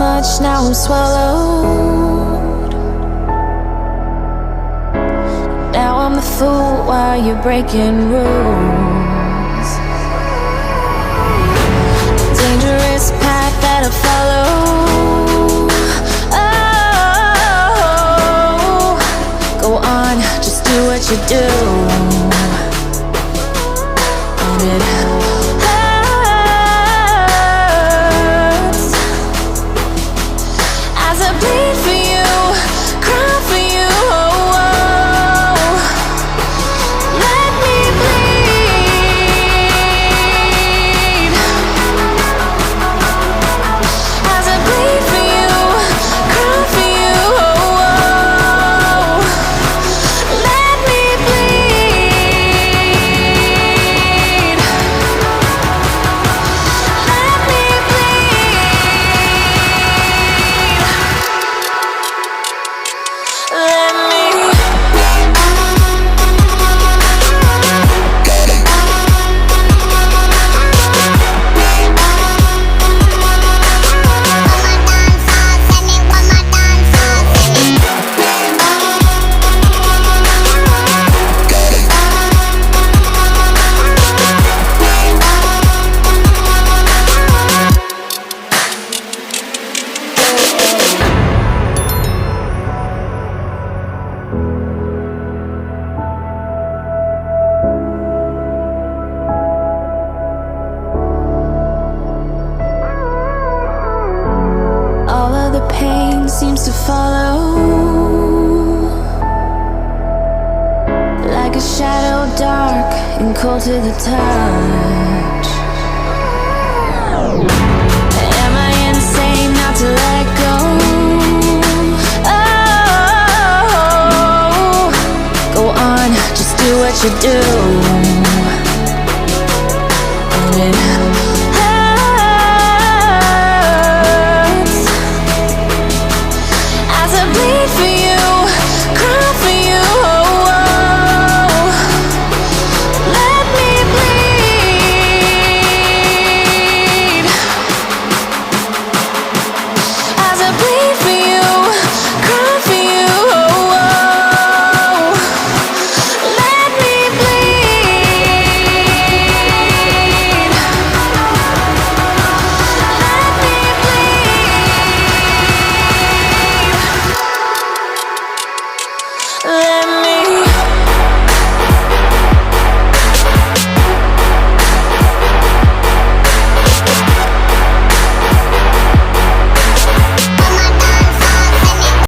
much, now I'm swallowed. Now I'm the fool while you're breaking rules. Dangerous path that I follow. Oh, go on, just do what you do. And it hurts as I bleed for you, cry for you. Oh, oh. Let me bleed as I bleed for you, cry for you. Oh, oh. Let me bleed. Let me bleed. Let me. All of the pain seems to follow, like a shadow dark and cold to the touch. Am I insane not to let go? Oh, go on, just do what you do.